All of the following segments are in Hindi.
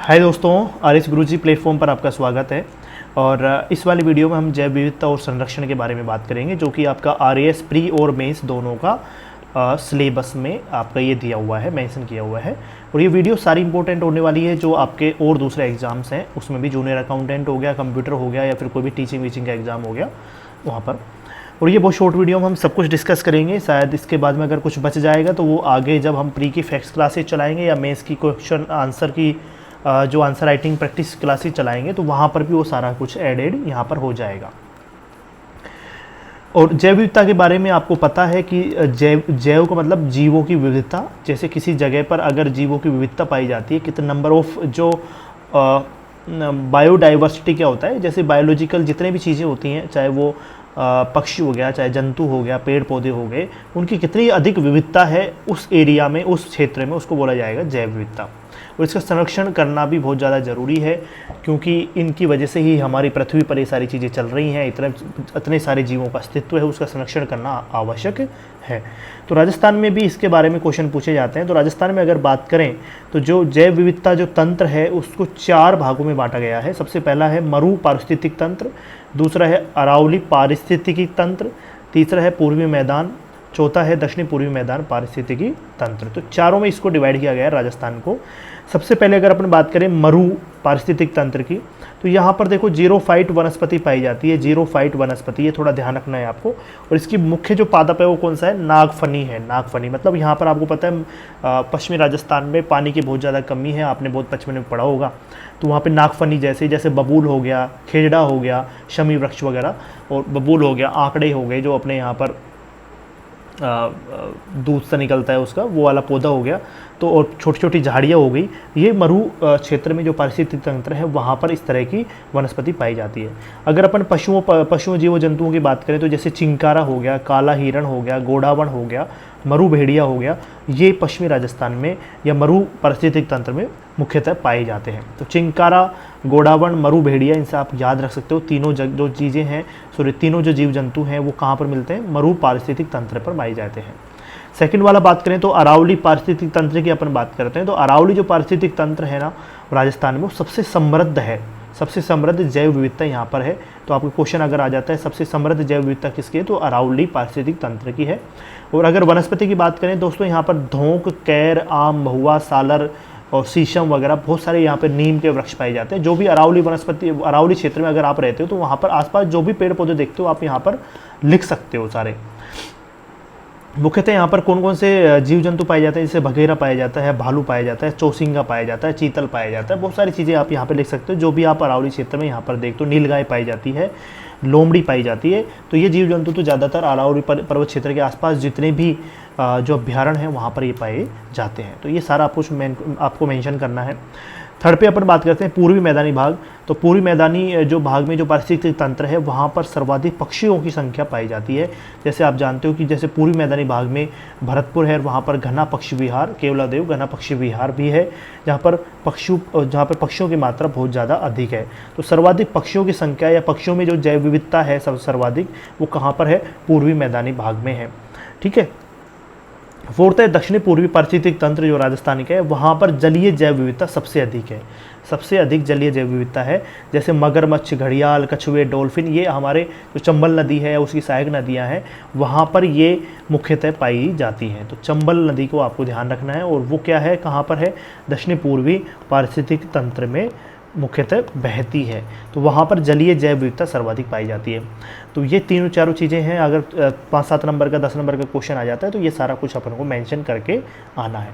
हाय दोस्तों, आरएस गुरुजी प्लेटफॉर्म पर आपका स्वागत है। और इस वाली वीडियो में हम जैव विविधता और संरक्षण के बारे में बात करेंगे, जो कि आपका आरएस प्री और मेंस दोनों का सिलेबस में आपका ये दिया हुआ है, मेंशन किया हुआ है। और ये वीडियो सारी इंपॉर्टेंट होने वाली है जो आपके और दूसरे एग्जाम्स हैं, उसमें भी जूनियर अकाउंटेंट हो गया, कंप्यूटर हो गया, या फिर कोई भी टीचिंग वीचिंग का एग्ज़ाम हो गया वहाँ पर। और ये बहुत शॉर्ट वीडियो में हम सब कुछ डिस्कस करेंगे। शायद इसके बाद में अगर कुछ बच जाएगा तो वो आगे जब हम प्री की फैक्ट्स क्लासेस चलाएंगे या मेंस की क्वेश्चन आंसर की जो आंसर राइटिंग प्रैक्टिस क्लासेस चलाएंगे तो वहाँ पर भी वो सारा कुछ एडेड यहाँ पर हो जाएगा। और जैव विविधता के बारे में आपको पता है कि जैव का मतलब जीवों की विविधता। जैसे किसी जगह पर अगर जीवों की विविधता पाई जाती है, कितने नंबर ऑफ जो बायोडाइवर्सिटी क्या होता है, जैसे बायोलॉजिकल जितने भी चीज़ें होती हैं, चाहे वो पक्षी हो गया, चाहे जंतु हो गया, पेड़ पौधे हो गए, उनकी कितनी अधिक विविधता है उस एरिया में, उस क्षेत्र में, उसको बोला जाएगा जैव विविधता। और इसका संरक्षण करना भी बहुत ज़्यादा ज़रूरी है, क्योंकि इनकी वजह से ही हमारी पृथ्वी पर ये सारी चीज़ें चल रही हैं, इतने सारे जीवों का अस्तित्व है, उसका संरक्षण करना आवश्यक है। तो राजस्थान में भी इसके बारे में क्वेश्चन पूछे जाते हैं। तो राजस्थान में अगर बात करें तो जो जैव विविधता जो तंत्र है उसको 4 भागों में बांटा गया है। सबसे पहला है मरु पारिस्थितिक तंत्र, दूसरा है अरावली पारिस्थितिकी तंत्र, तीसरा है पूर्वी मैदान, चौथा है दक्षिणी पूर्वी मैदान पारिस्थितिकी तंत्र। तो चारों में इसको डिवाइड किया गया है राजस्थान को। सबसे पहले अगर अपन बात करें मरु पारिस्थितिक तंत्र की, तो यहाँ पर देखो जीरोफाइट वनस्पति पाई जाती है। जीरोफाइट वनस्पति, ये थोड़ा ध्यान रखना है आपको। और इसकी मुख्य जो पादप है वो कौन सा है? नागफनी है। नागफनी मतलब यहाँ पर आपको पता है पश्चिमी राजस्थान में पानी की बहुत ज़्यादा कमी है, आपने बहुत बचपन में पढ़ा होगा। तो वहाँ पे नागफनी जैसे बबूल हो गया, खेजड़ा हो गया, शमी वृक्ष वगैरह, और बबूल हो गया, आंकड़े हो गए जो अपने यहाँ पर दूध से निकलता है उसका, वो वाला पौधा हो गया। तो और छोटी छोटी झाड़ियाँ हो गई। ये मरु क्षेत्र में जो पारिस्थितिक तंत्र है वहाँ पर इस तरह की वनस्पति पाई जाती है। अगर अपन पशुओं जीव जंतुओं की बात करें तो जैसे चिंकारा हो गया, काला हिरण हो गया, गोडावण हो गया, मरु भेड़िया हो गया, ये पश्चिमी राजस्थान में या मरु पारिस्थितिक तंत्र में मुख्यतः पाए जाते हैं। तो चिंकारा, गोडावण, मरु भेड़िया, इनसे आप याद रख सकते हो। तीनों जो चीज़ें हैं, तीनों जो जीव जंतु हैं वो कहाँ पर मिलते हैं? मरु पारिस्थितिक तंत्र पर पाए जाते हैं। सेकंड वाला बात करें तो अरावली पारिस्थितिक तंत्र की अपन बात करते हैं। तो अरावली जो पारिस्थितिक तंत्र है ना राजस्थान में, वो सबसे समृद्ध है, सबसे समृद्ध जैव विविधता यहाँ पर है। तो आपको क्वेश्चन अगर आ जाता है सबसे समृद्ध जैव विविधता किसकी है, तो अरावली पारिस्थितिक तंत्र की है। और अगर वनस्पति की बात करें दोस्तों, यहाँ पर धोंक, कैर, आम, महुआ, सालर और शीशम वगैरह बहुत सारे यहाँ पर नीम के वृक्ष पाए जाते हैं। जो भी अरावली वनस्पति, अरावली क्षेत्र में अगर आप रहते हो तो वहाँ पर आसपास जो भी पेड़ पौधे देखते हो आप यहाँ पर लिख सकते हो सारे। मुख्यतः यहाँ पर कौन कौन से जीव जंतु पाए जाते हैं? जैसे बघेरा पाया जाता है, भालू पाया जाता है, चौसिंगा पाया जाता है, चीतल पाया जाता है। बहुत सारी चीज़ें आप यहाँ पे लिख सकते हो जो भी आप अरावली क्षेत्र में यहाँ पर देखते हो। नीलगाय पाई जाती है, लोमड़ी पाई जाती है। तो ये जीव जंतु तो ज़्यादातर अरावली पर्वत क्षेत्र के आसपास जितने भी जो अभ्यारण्य हैं वहाँ पर ये पाए जाते हैं। तो ये सारा आपको मेंशन करना है। थर्ड पे अपन बात करते हैं पूर्वी मैदानी भाग। तो पूर्वी मैदानी जो भाग में जो पारिस्थितिक तंत्र है वहाँ पर सर्वाधिक पक्षियों की संख्या पाई जाती है। जैसे आप जानते हो कि जैसे पूर्वी मैदानी भाग में भरतपुर है, वहाँ पर घना पक्षी विहार, केवलादेव घना पक्षी विहार भी है, जहाँ पर पक्षियों की मात्रा बहुत ज़्यादा अधिक है। तो सर्वाधिक पक्षियों की संख्या या पक्षियों में जो जैव विविधता है सर्वाधिक, वो कहाँ पर है? पूर्वी मैदानी भाग में है। ठीक है। फोर्थ है दक्षिणी पूर्वी पारिस्थितिक तंत्र जो राजस्थान का है, वहाँ पर जलीय जैव विविधता सबसे अधिक है। सबसे अधिक जलीय जैव विविधता है। जैसे मगरमच्छ, घड़ियाल, कछुए, डॉल्फिन, ये हमारे जो चंबल नदी है या उसकी सहायक नदियाँ हैं वहाँ पर ये मुख्यतः पाई जाती हैं। तो चंबल नदी को आपको ध्यान रखना है। और वो क्या है, कहाँ पर है? दक्षिणी पूर्वी पारिस्थितिक तंत्र में मुख्यतः बहती है। तो वहाँ पर जलीय जैव विविधता सर्वाधिक पाई जाती है। तो ये तीनों चारों चीज़ें हैं। अगर 5-7 नंबर का 10 नंबर का क्वेश्चन आ जाता है तो ये सारा कुछ अपन को मेंशन करके आना है।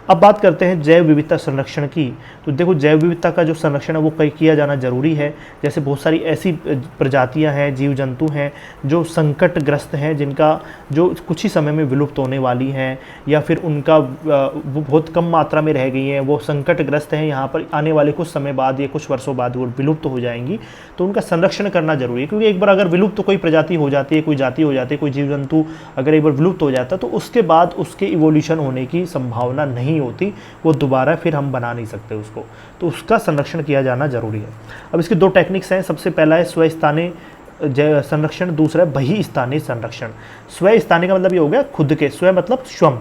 अब बात करते हैं जैव विविधता संरक्षण की। तो देखो जैव विविधता का जो संरक्षण है वो किया जाना जरूरी है। जैसे बहुत सारी ऐसी प्रजातियां हैं, जीव जंतु हैं जो संकटग्रस्त हैं, जिनका जो कुछ ही समय में विलुप्त होने वाली हैं या फिर उनका वो बहुत कम मात्रा में रह गई हैं, वो संकटग्रस्त हैं, यहाँ पर आने वाले कुछ समय बाद या कुछ वर्षों बाद वो विलुप्त हो जाएंगी। तो उनका संरक्षण करना जरूरी है, क्योंकि एक बार अगर विलुप्त कोई प्रजाति हो जाती है, कोई जाति हो जाती है, कोई जीव जंतु अगर एक बार विलुप्त हो जाता है तो उसके बाद उसके इवोल्यूशन होने की संभावना नहीं होती, वो दोबारा फिर हम बना नहीं सकते उसको। तो उसका संरक्षण किया जाना जरूरी है। अब इसकी 2 टेक्निक्स हैं। सबसे पहला है स्वस्थानीय संरक्षण, दूसरा है बहिस्थानीय संरक्षण। स्वस्थानीय का मतलब ये हो गया खुद के, स्व मतलब स्वयं,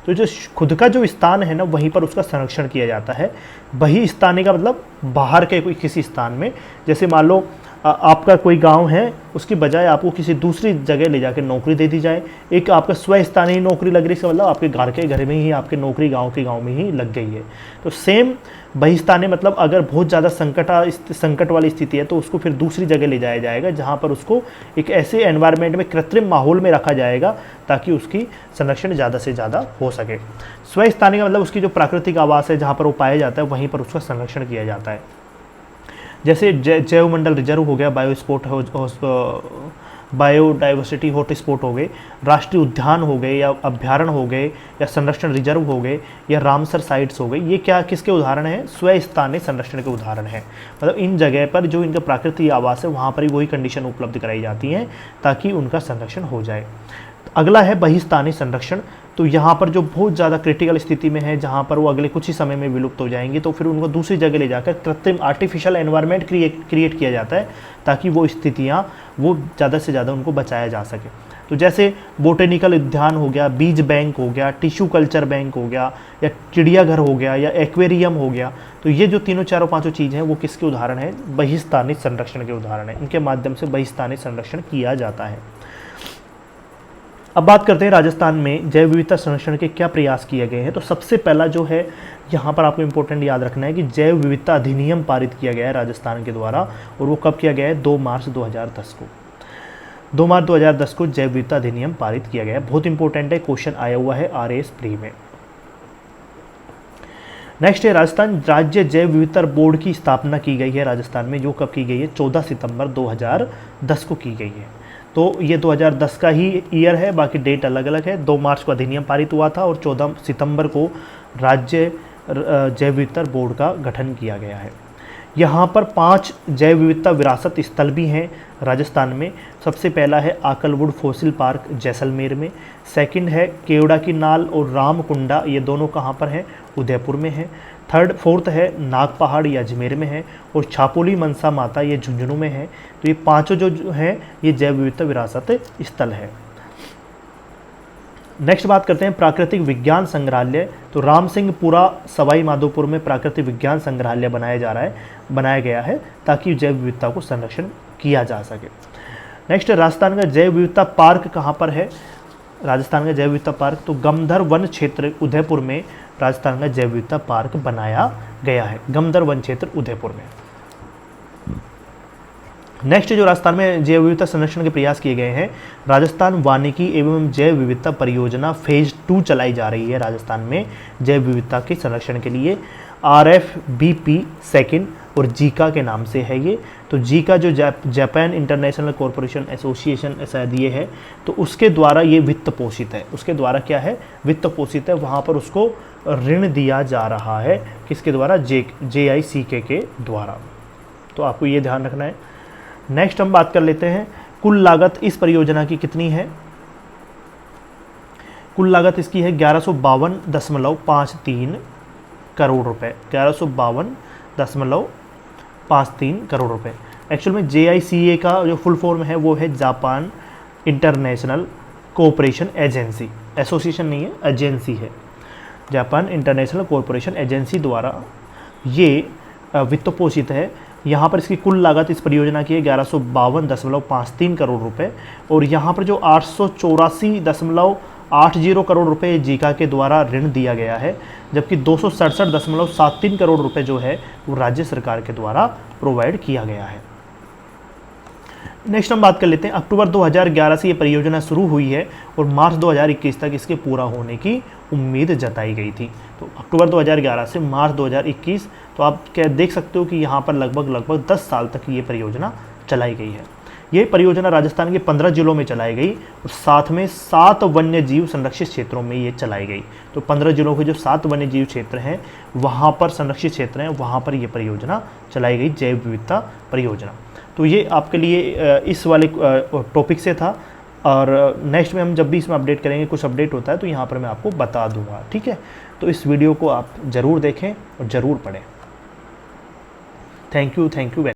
तो जो खुद का जो स्थान है ना वहीं पर उसका संरक्षण किया जाता है। बहिस्थानी का मतलब बाहर के कोई किसी स्थान में, जैसे मान लो आपका कोई गांव है, उसकी बजाय आपको किसी दूसरी जगह ले जाकर नौकरी दे दी जाए। एक आपका स्वस्थानीय नौकरी लग रही है, इसका मतलब आपके घर में ही आपके नौकरी गांव के गांव में ही लग गई है। तो सेम बहिस्थानीय मतलब अगर बहुत ज़्यादा संकट वाली स्थिति है तो उसको फिर दूसरी जगह ले जाया जाएगा, जहाँ पर उसको एक ऐसे एनवायरनमेंट में, कृत्रिम माहौल में रखा जाएगा ताकि उसकी संरक्षण ज़्यादा से ज़्यादा हो सके। स्वस्थानीय का मतलब उसकी जो प्राकृतिक आवास है, जहाँ पर वो पाया जाता है, वहीं पर उसका संरक्षण किया जाता है। जैसे जैवमंडल रिजर्व हो गया, बायोडाइवर्सिटी हॉटस्पॉट हो गए, राष्ट्रीय उद्यान हो गए, या अभ्यारण्य हो गए, या संरक्षण रिजर्व हो गए, या रामसर साइट्स हो गए, ये क्या किसके उदाहरण हैं? स्वस्थानीय संरक्षण के उदाहरण हैं। मतलब इन जगह पर जो इनका प्राकृतिक आवास है वहाँ पर ही वही कंडीशन उपलब्ध कराई जाती हैं ताकि उनका संरक्षण हो जाए। अगला है बहिस्थानीय संरक्षण। तो यहाँ पर जो बहुत ज़्यादा क्रिटिकल स्थिति में है, जहाँ पर वो अगले कुछ ही समय में विलुप्त हो जाएंगे, तो फिर उनको दूसरी जगह ले जाकर कृत्रिम आर्टिफिशियल एनवायरनमेंट क्रिएट किया जाता है ताकि वो स्थितियाँ वो ज़्यादा से ज़्यादा उनको बचाया जा सके। तो जैसे बोटेनिकल उद्यान हो गया, बीज बैंक हो गया, टिश्यू कल्चर बैंक हो गया, या चिड़ियाघर हो गया, या एक्वेरियम हो गया। तो ये जो तीनों चारों पाँचों चीज़ें हैं वो किसके उदाहरण हैं? बहिस्थानिक संरक्षण के उदाहरण हैं। इनके माध्यम से बहिस्थानिक संरक्षण किया जाता है। अब बात करते हैं राजस्थान में जैव विविधता संरक्षण के क्या प्रयास किए गए हैं। तो सबसे पहला जो है यहाँ पर आपको इम्पोर्टेंट याद रखना है कि जैव विविधता अधिनियम पारित किया गया है राजस्थान के द्वारा, और वो कब किया गया है? 2 मार्च 2010 को। 2 मार्च 2010 को जैव विविधता अधिनियम पारित किया गया है। बहुत इंपॉर्टेंट है, क्वेश्चन आया हुआ है RAS प्री में। नेक्स्ट है राजस्थान राज्य जैव विविधता बोर्ड की स्थापना की गई है राजस्थान में, जो कब की गई है? 14 सितंबर 2010 को की गई है। तो ये 2010 का ही ईयर है, बाकी डेट अलग अलग है। 2 मार्च को अधिनियम पारित हुआ था और 14 सितंबर को राज्य जैव विविधता बोर्ड का गठन किया गया है। यहाँ पर 5 जैव विविधता विरासत स्थल भी हैं राजस्थान में। सबसे पहला है आकलवुड फॉसिल पार्क जैसलमेर में। सेकंड है केवड़ा की नाल और रामकुंडा, ये दोनों कहाँ पर हैं? उदयपुर में है। फोर्थ है नाग पहाड़, ये अजमेर में है। और छापोली मनसा माता, ये झुंझुनू में है। तो ये पांचों जो हैं ये जैव विविधता विरासत स्थल है। नेक्स्ट बात करते हैं प्राकृतिक विज्ञान संग्रहालय। तो राम सिंहपुरा सवाई माधोपुर में प्राकृतिक विज्ञान संग्रहालय बनाया गया है ताकि जैव विविधता को संरक्षण किया जा सके। नेक्स्ट राजस्थान का जैव विविधता पार्क कहाँ पर है? राजस्थान का जैव विविधता पार्क तो गमधर वन क्षेत्र उदयपुर में राजस्थान का जैव विविधता पार्क बनाया गया है, गमधर वन क्षेत्र उदयपुर में। नेक्स्ट जो राजस्थान में जैव विविधता संरक्षण के प्रयास किए गए हैं, राजस्थान वानिकी एवं जैव विविधता परियोजना फेज 2 चलाई जा रही है राजस्थान में जैव विविधता के संरक्षण के लिए। RFBP सेकंड और जीका के नाम से है ये। तो जीका जो जापान इंटरनेशनल कॉरपोरेशन एसोसिएशन शायद ये है, तो उसके द्वारा ये वित्त पोषित है। उसके द्वारा क्या है? वित्त पोषित है। वहाँ पर उसको ऋण दिया जा रहा है, किसके द्वारा? JICK के द्वारा। तो आपको ये ध्यान रखना है। नेक्स्ट हम बात कर लेते हैं कुल लागत इस परियोजना की कितनी है। कुल लागत इसकी है 1152.53 करोड़ रुपए, 1152.53 करोड़ रुपए। एक्चुअल में JICA का जो फुल फॉर्म है वो है Japan international cooperation agency, association नहीं है, एजेंसी है। जापान इंटरनेशनल कॉरपोरेशन एजेंसी द्वारा ये वित्त पोषित है। यहाँ पर इसकी कुल लागत इस परियोजना की है 1152.53 करोड़ रुपए, और यहाँ पर जो 884.80 करोड़ रुपए जीका के द्वारा ऋण दिया गया है, जबकि 267.73 करोड़ रुपए जो है वो राज्य सरकार के द्वारा प्रोवाइड किया गया है। नेक्स्ट हम बात कर लेते हैं अक्टूबर 2011 से ये परियोजना शुरू हुई है और मार्च 2021 तक इसके पूरा होने की उम्मीद जताई गई थी। तो अक्टूबर 2011 से मार्च 2021, तो आप क्या देख सकते हो कि यहाँ पर लगभग 10 साल तक ये परियोजना चलाई गई है। ये परियोजना राजस्थान के 15 जिलों में चलाई गई और साथ में 7 वन्य जीव संरक्षित क्षेत्रों में ये चलाई गई। तो 15 जिलों के जो 7 वन्य जीव क्षेत्र हैं, वहाँ पर संरक्षित क्षेत्र हैं, वहाँ पर ये परियोजना चलाई गई, जैव विविधता परियोजना। तो ये आपके लिए इस वाले टॉपिक से था, और नेक्स्ट में हम जब भी इसमें अपडेट करेंगे, कुछ अपडेट होता है तो यहाँ पर मैं आपको बता दूंगा, ठीक है। तो इस वीडियो को आप ज़रूर देखें और ज़रूर पढ़ें। Thank you very